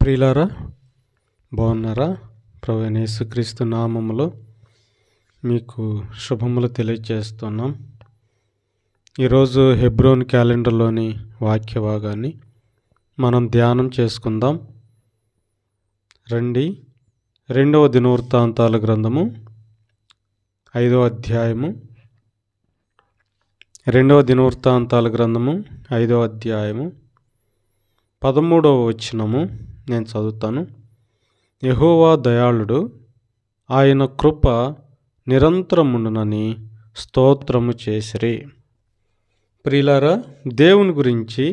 ప్రియులారా, బాగున్నారా? ప్రభువైన యేసుక్రీస్తు నామములో మీకు శుభములు తెలియజేస్తున్నాం. ఈరోజు హెబ్రోన్ క్యాలెండర్లోని వాక్య భాగాన్ని మనం ధ్యానం చేసుకుందాం. రండి. 2వ దినవృత్తాంతాల గ్రంథము 5వ అధ్యాయము 2వ దినవృత్తాంతాల గ్రంథము 5వ అధ్యాయము 13వ వచనము నేను చదువుతాను. యెహోవా దయాళుడు, ఆయన కృప నిరంతరముండునని స్తోత్రము చేసిరి. ప్రియులారా, దేవుని గురించి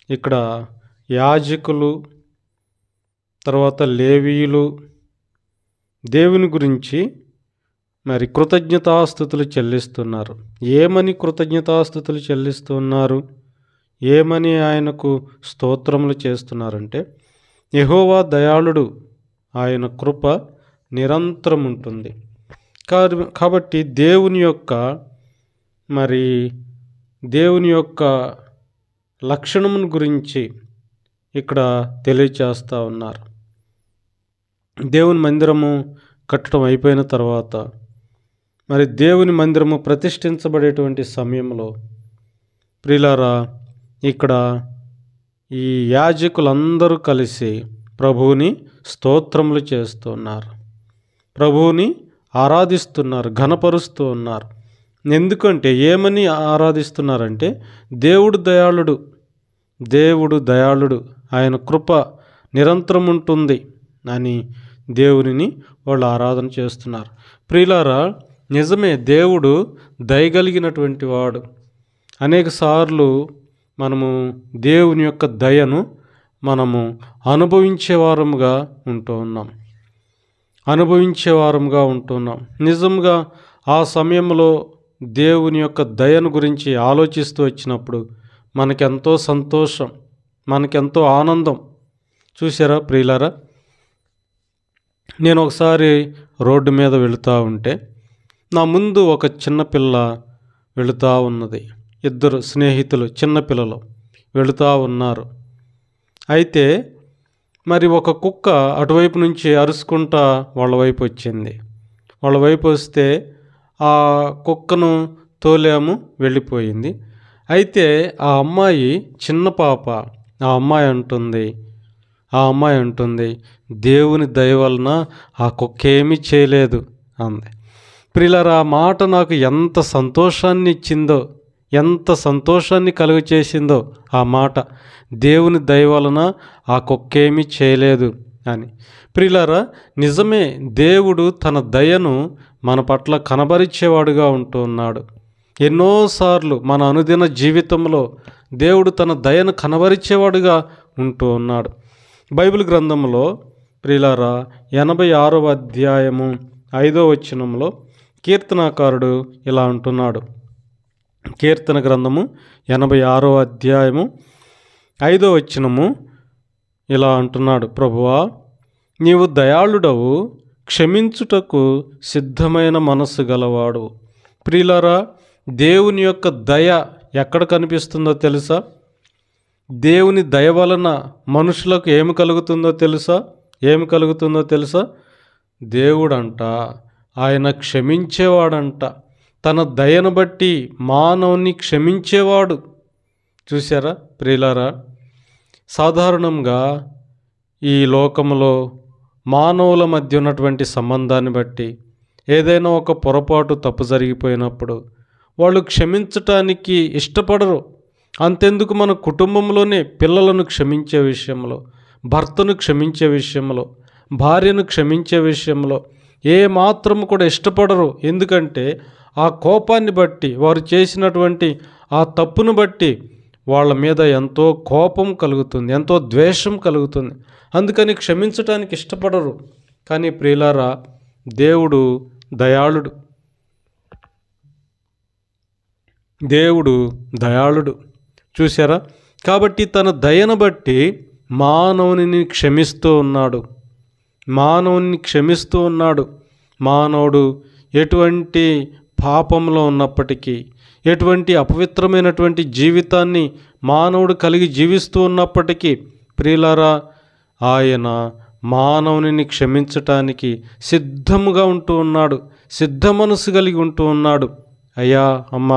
ఇక్కడ యాజకులు, తర్వాత లేవీయులు దేవుని గురించి మరి కృతజ్ఞతాస్తుతులు చెల్లిస్తున్నారు. ఏమని కృతజ్ఞతాస్తుతులు చెల్లిస్తున్నారు? ఏమని ఆయనకు స్తోత్రములు చేస్తున్నారంటే, యెహోవా దయాళుడు, ఆయన కృప నిరంతరం ఉంటుంది. కాబట్టి దేవుని యొక్క లక్షణమును గురించి ఇక్కడ తెలియచేస్తూ ఉన్నారు. దేవుని మందిరము కట్టడం అయిపోయిన తర్వాత మరి దేవుని మందిరము ప్రతిష్ఠించబడేటువంటి సమయంలో ప్రియులారా, ఇక్కడ ఈ యాజకులందరూ కలిసి ప్రభువుని స్తోత్రములు చేస్తున్నారు, ప్రభువుని ఆరాధిస్తున్నారు, ఘనపరుస్తూ ఉన్నారు. ఎందుకంటే ఏమని ఆరాధిస్తున్నారంటే, దేవుడు దయాళుడు, ఆయన కృప నిరంతరం ఉంటుంది అని దేవునిని వాళ్ళు ఆరాధన చేస్తున్నారు. ప్రియులారా, నిజమే, దేవుడు దయగలిగినటువంటి వాడు. అనేక సార్లు మనము దేవుని యొక్క దయను మనము అనుభవించేవారముగా ఉంటున్నాం. నిజంగా ఆ సమయంలో దేవుని యొక్క దయను గురించి ఆలోచిస్తూ వచ్చినప్పుడు మనకెంతో సంతోషం, మనకెంతో ఆనందం. చూసారా ప్రియులారా, నేను ఒకసారి రోడ్డు మీద వెళుతూ ఉంటే నా ముందు ఒక చిన్నపిల్ల వెళుతూ ఉన్నది. ఇద్దరు స్నేహితులు చిన్నపిల్లలు వెళుతూ ఉన్నారు. అయితే మరి ఒక కుక్క అటువైపు నుంచి అరుచుకుంటా వాళ్ళ వైపు వచ్చింది. వాళ్ళ వైపు వస్తే ఆ కుక్కను తోలాము, వెళ్ళిపోయింది. అయితే ఆ అమ్మాయి, చిన్న పాప, ఆ అమ్మాయి అంటుంది, దేవుని దయ వలన ఆ కుక్క ఏమీ చేయలేదు అంది. ప్రియులారా, ఆ మాట నాకు ఎంత సంతోషాన్ని ఇచ్చిందో, ఎంత సంతోషాన్ని కలుగు చేసిందో ఆ మాట. దేవుని దయ వలన ఆ కుక్కేమీ చేయలేదు అని. ప్రియులారా, నిజమే, దేవుడు తన దయను మన పట్ల కనబరిచేవాడుగా ఉంటూ ఉన్నాడు. ఎన్నోసార్లు మన అనుదిన జీవితంలో దేవుడు తన దయను కనబరిచేవాడుగా ఉంటూ ఉన్నాడు. బైబిల్ గ్రంథంలో ప్రియులారా 86వ అధ్యాయము 5వ వచనంలో కీర్తనాకారుడు ఇలా అంటున్నాడు. కీర్తన గ్రంథము 86వ అధ్యాయము 5వ వచనము ఇలా అంటున్నాడు. ప్రభువా, నీవు దయాళుడవు, క్షమించుటకు సిద్ధమైన మనస్సు గలవాడు. ప్రియులారా, దేవుని యొక్క దయ ఎక్కడ కనిపిస్తుందో తెలుసా? దేవుని దయ వలన మనుషులకు ఏమి కలుగుతుందో తెలుసా? దేవుడంట, ఆయన క్షమించేవాడంట. తన దయను బట్టి మానవుని క్షమించేవాడు. చూసారా ప్రియులారా, సాధారణంగా ఈ లోకంలో మానవుల మధ్య ఉన్నటువంటి సంబంధాన్ని బట్టి ఏదైనా ఒక పొరపాటు, తప్పు జరిగిపోయినప్పుడు వాళ్ళు క్షమించటానికి ఇష్టపడరు. అంతెందుకు, మన కుటుంబంలోనే పిల్లలను క్షమించే విషయంలో, భర్తను క్షమించే విషయంలో, భార్యను క్షమించే విషయంలో ఏ మాత్రము కూడా ఇష్టపడరు. ఎందుకంటే ఆ కోపాన్ని బట్టి, వారు చేసినటువంటి ఆ తప్పును బట్టి వాళ్ళ మీద ఎంతో కోపం కలుగుతుంది, ఎంతో ద్వేషం కలుగుతుంది. అందుకని క్షమించటానికి ఇష్టపడరు. కానీ ప్రియులారా, దేవుడు దయాళుడు. చూసారా? కాబట్టి తన దయను బట్టి మానవుని క్షమిస్తూ ఉన్నాడు. మానవుడు ఎటువంటి పాపంలో ఉన్నప్పటికీ, ఎటువంటి అపవిత్రమైనటువంటి జీవితాన్ని మానవుడు కలిగి జీవిస్తూ ఉన్నప్పటికీ ప్రియులారా, ఆయన మానవుని క్షమించటానికి సిద్ధముగా ఉంటూ ఉన్నాడు, సిద్ధ మనసు కలిగి ఉంటూ ఉన్నాడు. అయ్యా అమ్మ,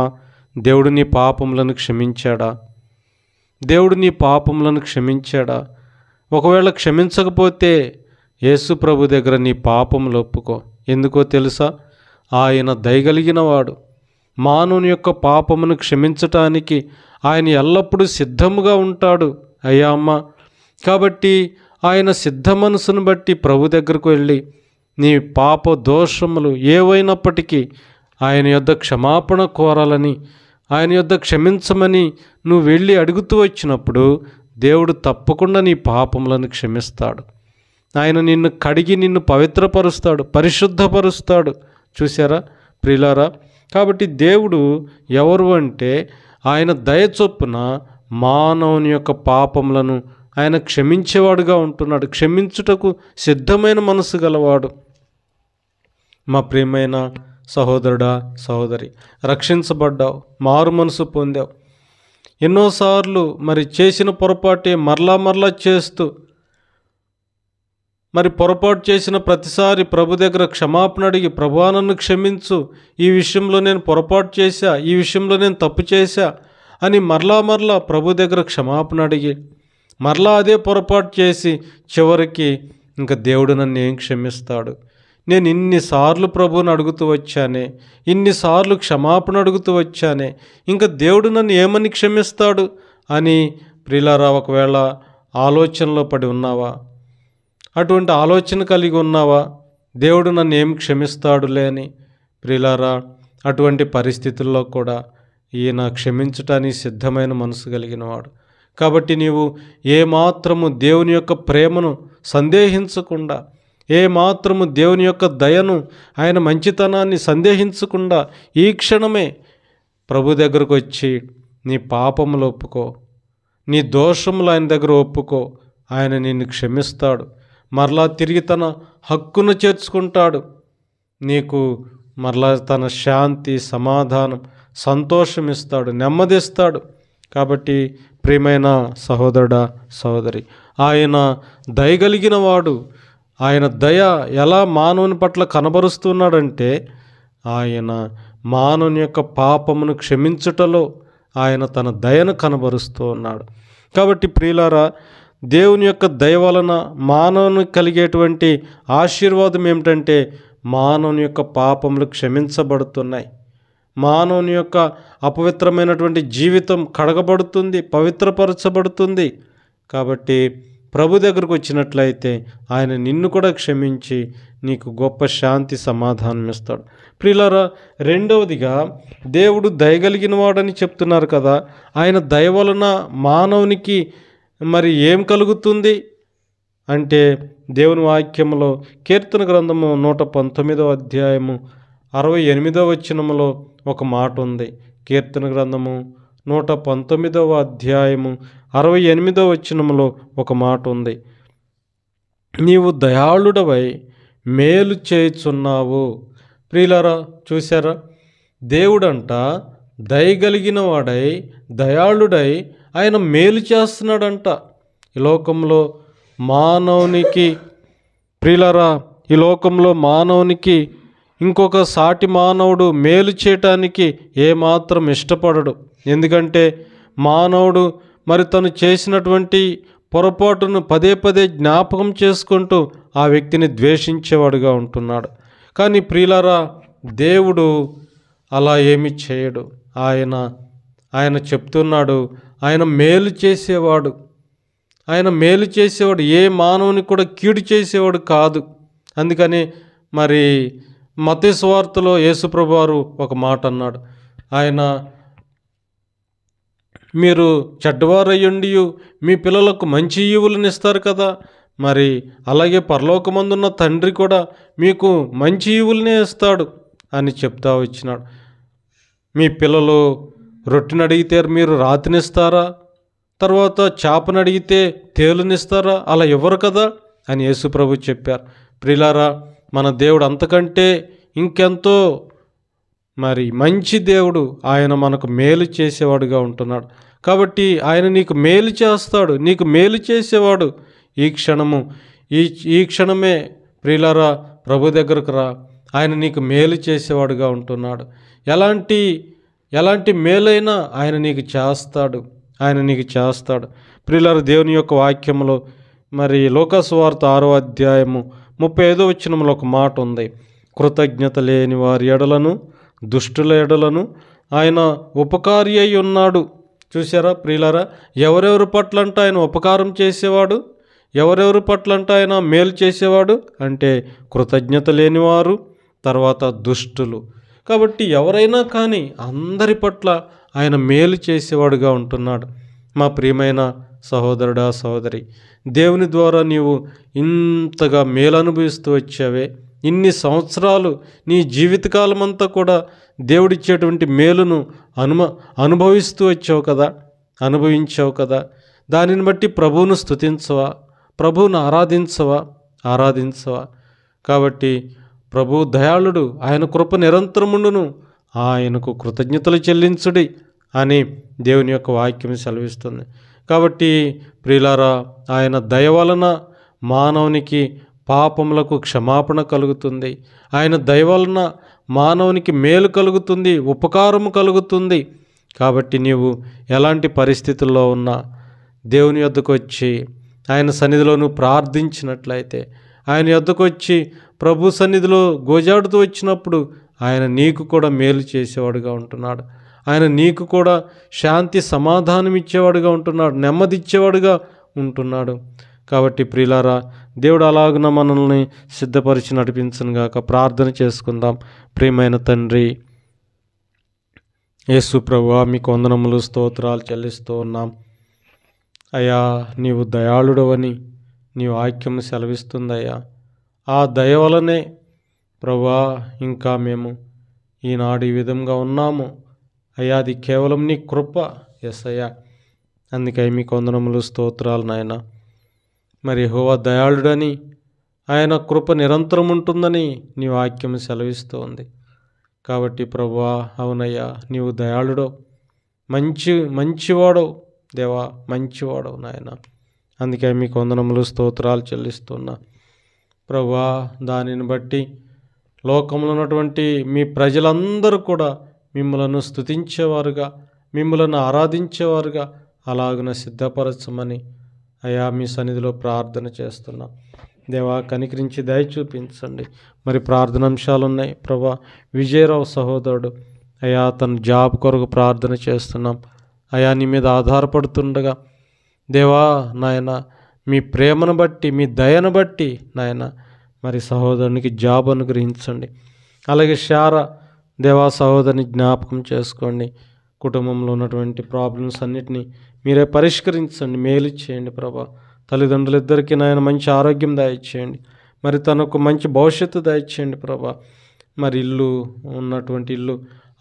దేవుడు నీ పాపములను క్షమించాడా? దేవుడు నీ పాపములను క్షమించాడా? ఒకవేళ క్షమించకపోతే యేసు ప్రభు దగ్గర నీ పాపములు ఒప్పుకో. ఎందుకో తెలుసా? ఆయన దయగలిగిన వాడు. మానవుని యొక్క పాపమును క్షమించటానికి ఆయన ఎల్లప్పుడూ సిద్ధముగా ఉంటాడు. అయ్యా అమ్మ, కాబట్టి ఆయన సిద్ధ మనసును బట్టి ప్రభు దగ్గరకు వెళ్ళి నీ పాప దోషములు ఏవైనప్పటికీ ఆయన యొద్ద క్షమాపణ కోరాలని, ఆయన యొద్ద క్షమించమని నువ్వు వెళ్ళి అడుగుతూ వచ్చినప్పుడు దేవుడు తప్పకుండా నీ పాపములను క్షమిస్తాడు. ఆయన నిన్ను కడిగి నిన్ను పవిత్రపరుస్తాడు, పరిశుద్ధపరుస్తాడు. చూసారా ప్రియులారా? కాబట్టి దేవుడు ఎవరు అంటే ఆయన దయ చొప్పున మానవుని యొక్క పాపములను ఆయన క్షమించేవాడుగా ఉంటున్నాడు, క్షమించుటకు సిద్ధమైన మనసు గలవాడు. మా ప్రియమైన సహోదరుడా, సహోదరి, రక్షించబడ్డావు, మారు మనసు పొందావు. ఎన్నోసార్లు మరి చేసిన పొరపాటే మరలా చేస్తూ మరి పొరపాటు చేసిన ప్రతిసారి ప్రభు దగ్గర క్షమాపణ అడిగి, ప్రభువా నన్ను క్షమించు, ఈ విషయంలో నేను పొరపాటు చేశా, ఈ విషయంలో నేను తప్పు చేశా అని మరలా ప్రభు దగ్గర క్షమాపణ అడిగి మరలా అదే పొరపాటు చేసి చివరికి ఇంకా దేవుడు నన్ను ఏం క్షమిస్తాడు? నేను ఇన్నిసార్లు ప్రభువుని అడుగుతూ వచ్చానే, ఇన్నిసార్లు క్షమాపణ అడుగుతూ వచ్చానే, ఇంకా దేవుడు నన్ను ఏమని క్షమిస్తాడు అని ప్రియులారా ఒకవేళ ఆలోచనలో పడి ఉన్నావా? అటువంటి ఆలోచన కలిగి ఉన్నావా? దేవుడు నన్ను ఏం క్షమిస్తాడులే అని. ప్రియులారా, అటువంటి పరిస్థితుల్లో కూడా ఈయన క్షమించటానికి సిద్ధమైన మనసు కలిగినవాడు. కాబట్టి నీవు ఏమాత్రము దేవుని యొక్క ప్రేమను సందేహించకుండా, ఏమాత్రము దేవుని యొక్క దయను, ఆయన మంచితనాన్ని సందేహించకుండా ఈ క్షణమే ప్రభు దగ్గరకు వచ్చి నీ పాపములు ఒప్పుకో, నీ దోషములు ఆయన దగ్గర ఒప్పుకో. ఆయన నిన్ను క్షమిస్తాడు, మరలా తిరిగి తన హక్కును చేర్చుకుంటాడు. నీకు మరలా తన శాంతి, సమాధానం, సంతోషం ఇస్తాడు, నెమ్మదిస్తాడు. కాబట్టి ప్రియమైన సహోదరుడా, సహోదరి, ఆయన దయగలిగిన వాడు. ఆయన దయ ఎలా మానవుని పట్ల కనబరుస్తున్నాడంటే ఆయన మానవుని యొక్క పాపమును క్షమించుటలో ఆయన తన దయను కనబరుస్తూ ఉన్నాడు. కాబట్టి ప్రియులారా, దేవుని యొక్క దయ వలన మానవునికి కలిగేటువంటి ఆశీర్వాదం ఏమిటంటే మానవుని యొక్క పాపములు క్షమించబడుతున్నాయి. మానవుని యొక్క అపవిత్రమైనటువంటి జీవితం కడగబడుతుంది, పవిత్రపరచబడుతుంది. కాబట్టి ప్రభు దగ్గరకు వచ్చినట్లయితే ఆయన నిన్ను కూడా క్షమించి నీకు గొప్ప శాంతి, సమాధానం ఇస్తాడు. ప్రియులారా, రెండవదిగా దేవుడు దయగలిగిన వాడని చెప్తున్నారు కదా. ఆయన దయ వలన మానవునికి మరి ఏం కలుగుతుంది అంటే దేవుని వాక్యంలో కీర్తన గ్రంథము 119వ అధ్యాయము 68వ వచనములో ఒక మాట ఉంది. కీర్తన గ్రంథము 119వ అధ్యాయము 68వ వచనములో ఒక మాట ఉంది. నీవు దయాళుడవై మేలు చేయుచున్నావు. ప్రియులారా, చూసారా? దేవుడంట దయగలిగిన వాడై, దయాళుడై ఆయన మేలు చేస్తున్నాడంట. ఈ లోకంలో మానవునికి, ప్రియులారా, ఈ లోకంలో మానవునికి ఇంకొక సాటి మానవుడు మేలు చేయటానికి ఏమాత్రం ఇష్టపడడు. ఎందుకంటే మానవుడు మరి తను చేసినటువంటి పొరపాటును పదే జ్ఞాపకం చేసుకుంటూ ఆ వ్యక్తిని ద్వేషించేవాడుగా ఉంటున్నాడు. కానీ ప్రియులారా, దేవుడు అలా ఏమి చేయడు. ఆయన చెప్తున్నాడు, ఆయన మేలు చేసేవాడు. ఆయన మేలు చేసేవాడు, ఏ మానవుని కూడా కీడు చేసేవాడు కాదు. అందుకని మరి మత్తయి సువార్తలో యేసుప్రభు వారు ఒక మాట అన్నాడు. ఆయన మీరు చెడ్డవారయ్యుండి మీ పిల్లలకు మంచి ఈవులను ఇస్తారు కదా, మరి అలాగే పరలోకమందున్న తండ్రి కూడా మీకు మంచి ఈవులనే ఇస్తాడు అని చెప్తా వచ్చినాడు. మీ పిల్లలు రొట్టెని అడిగితే మీరు రాతినిస్తారా? తర్వాత చేపను అడిగితే తేలునిస్తారా? అలా ఇవ్వరు కదా అని యేసుప్రభు చెప్పారు. ప్రియులారా, మన దేవుడు అంతకంటే ఇంకెంతో మరి మంచి దేవుడు. ఆయన మనకు మేలు చేసేవాడుగా ఉంటున్నాడు. కాబట్టి ఆయన నీకు మేలు చేస్తాడు, నీకు మేలు చేసేవాడు. ఈ క్షణము ఈ క్షణమే ప్రియులారా ప్రభు దగ్గరకు రా. ఆయన నీకు మేలు చేసేవాడుగా ఉంటున్నాడు. ఎలాంటి మేలైనా ఆయన నీకు చేస్తాడు. ప్రియులారా, దేవుని యొక్క వాక్యంలో మరి లూకా సువార్త 6వ అధ్యాయము 35వ వచనంలో ఒక మాట ఉంది. కృతజ్ఞత లేని వారి ఎడలను దుష్టుల ఎడలను ఆయన ఉపకారి అయి ఉన్నాడు. చూసారా ప్రియులారా, ఎవరెవరి పట్ల అంటే ఆయన ఉపకారం చేసేవాడు, ఎవరెవరి పట్ల అంటే ఆయన మేలు చేసేవాడు అంటే కృతజ్ఞత లేనివారు, తర్వాత దుష్టులు. కాబట్టి ఎవరైనా కానీ అందరి పట్ల ఆయన మేలు చేసేవాడుగా ఉంటున్నాడు. మా ప్రియమైన సహోదరుడా, సహోదరి, దేవుని ద్వారా నీవు ఇంతగా మేలు అనుభవిస్తూ వచ్చావే. ఇన్ని సంవత్సరాలు నీ జీవితకాలం అంతా కూడా దేవుడిచ్చేటువంటి మేలును అనుభవిస్తూ అనుభవించావు కదా. దానిని బట్టి ప్రభువును స్తుతించవా, ప్రభువును ఆరాధించవా? కాబట్టి ప్రభు దయాళుడు, ఆయన కృప నిరంతరముండును, ఆయనకు కృతజ్ఞతలు చెల్లించుడి అని దేవుని యొక్క వాక్యం సెలవిస్తుంది. కాబట్టి ప్రియులారా, ఆయన దయ వలన మానవునికి పాపములకు క్షమాపణ కలుగుతుంది. ఆయన దయ వలన మానవునికి మేలు కలుగుతుంది, ఉపకారము కలుగుతుంది. కాబట్టి నీవు ఎలాంటి పరిస్థితుల్లో ఉన్నా దేవుని యొద్దకు వచ్చి ఆయన సన్నిధిలో నువ్వు ప్రార్థించినట్లయితే, ఆయన యొద్దకు వచ్చి ప్రభు సన్నిధిలో గోజాడుతూ వచ్చినప్పుడు ఆయన నీకు కూడా మేలు చేసేవాడుగా ఉంటున్నాడు. ఆయన నీకు కూడా శాంతి సమాధానం ఇచ్చేవాడుగా ఉంటున్నాడు, నెమ్మది ఇచ్చేవాడుగా ఉంటున్నాడు. కాబట్టి ప్రియులారా, దేవుడు అలాగున మనల్ని సిద్ధపరిచి నడిపించును గాక. ప్రార్థన చేసుకుందాం. ప్రియమైన తండ్రి యేసు ప్రభువా, మీకు వందనములు, స్తోత్రాలు చెల్లిస్తూ ఉన్నాం. అయ్యా, నీవు దయాళుడవని నీ వాక్యము సెలవిస్తుందయ్యా. ఆ దయ వలనే ప్రభువా ఇంకా మేము ఈనాడు ఈ విధంగా ఉన్నాము అయ్యా. అది కేవలం నీ కృప యేసయ్యా. అందుకై మీకు వందనములు, స్తోత్రాలు నాయన. మరి యెహోవా దయాళుడని, ఆయన కృప నిరంతరం ఉంటుందని నీ వాక్యం సెలవిస్తోంది. కాబట్టి ప్రభువా, అవునయ్యా, నీవు దయాళుడో, మంచివాడో దేవా, మంచివాడో నాయన. అందుకే మీకు వందనములు, స్తోత్రాలు చెల్లిస్తున్నా ప్రభువా. దానిని బట్టి లోకంలో ఉన్నటువంటి మీ ప్రజలందరూ కూడా మిమ్మలను స్తుతించేవారుగా, మిమ్మలను ఆరాధించేవారుగా అలాగున సిద్ధపరచమని అయ్యా మీ సన్నిధిలో ప్రార్థన చేస్తున్నాం. దేవా, కనికరించి దయ చూపించండి. మరి ప్రార్థన అంశాలు ఉన్నాయి ప్రభా. విజయరావు సహోదరుడు అయ్యా, తన జాబ్ కొరకు ప్రార్థన చేస్తున్నాం అయ్యా. నీ మీద ఆధారపడుతుండగా దేవా నాయన, మీ ప్రేమను బట్టి, మీ దయను బట్టి నాయన, మరి సహోదరునికి జాబ్ అనుగ్రహించండి. అలాగే శారా దేవా సహోదరిని జ్ఞాపకం చేసుకోండి. కుటుంబంలో ఉన్నటువంటి ప్రాబ్లమ్స్ అన్నిటినీ మీరే పరిష్కరించండి, మేలు చేయండి ప్రభా. తల్లిదండ్రులిద్దరికీ నాయన మంచి ఆరోగ్యం దయచేయండి. మరి తనకు మంచి భవిష్యత్తు దయచేయండి ప్రభా. మరి ఉన్నటువంటి ఇల్లు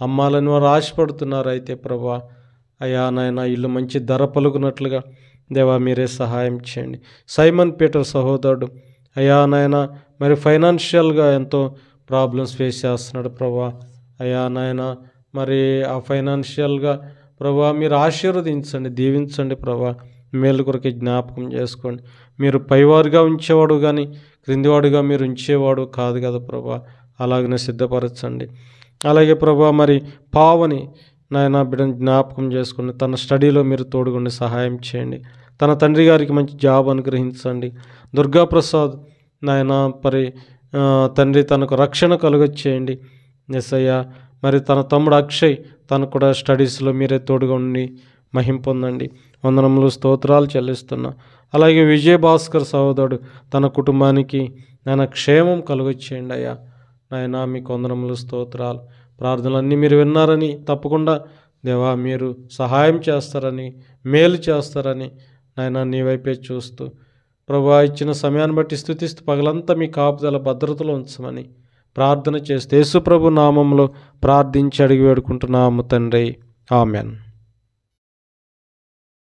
అమ్మాలని వారు ఆశపడుతున్నారు. అయితే ప్రభా అయ్యా నాయన, ఇల్లు మంచి ధర పలుకున్నట్లుగా దేవా మీరే సహాయం చేయండి. సైమన్ పీటర్ సహోదరుడు అయ్యా నాయన, మరి ఫైనాన్షియల్గా ఎంతో ప్రాబ్లమ్స్ ఫేస్ చేస్తున్నాడు ప్రభా. అయ్యా నాయన, మరి ఆ ఫైనాన్షియల్గా ప్రభా మీరు ఆశీర్వదించండి, దీవించండి ప్రభా. మేలు కొరకే జ్ఞాపకం చేసుకోండి. మీరు పైవారుగా ఉంచేవాడు కానీ క్రిందివాడుగా మీరు ఉంచేవాడు కాదు కదా ప్రభా. అలాగనే సిద్ధపరచండి. అలాగే ప్రభా, మరి పావని నాయన బిడ్డను జ్ఞాపకం చేసుకోండి. తన స్టడీలో మీరు తోడుగుండి సహాయం చేయండి. తన తండ్రి గారికి మంచి జాబ్ అనుగ్రహించండి. దుర్గాప్రసాద్ నాయన, తండ్రి తనకు రక్షణ కలుగచేయండి యేసయ్యా. మరి తన తమ్ముడు అక్షయ్, తను కూడా స్టడీస్లో మీరే తోడుగా ఉండి మహిం పొందండి. వందనములు, స్తోత్రాలు చెల్లిస్తున్నా. అలాగే విజయభాస్కర్ సహోదరుడు, తన కుటుంబానికి నాయన క్షేమం కలుగచేయండి అయ్యా. నాయన మీకు వందనములు, స్తోత్రాలు. ప్రార్థనలన్నీ మీరు విన్నారని, తప్పకుండా దేవా మీరు సహాయం చేస్తారని, మేలు చేస్తారని నాయన నీ వైపే చూస్తూ ప్రభువా ఇచ్చిన సమయాన్ని బట్టి స్తుతిస్తూ పగలంతా మీ కాపుదల భద్రతలో ఉంచమని ప్రార్థన చేస్తూ యేసు ప్రభు నామంలో ప్రార్థించి అడిగి వేడుకుంటున్నాము తండ్రి. ఆమెన్.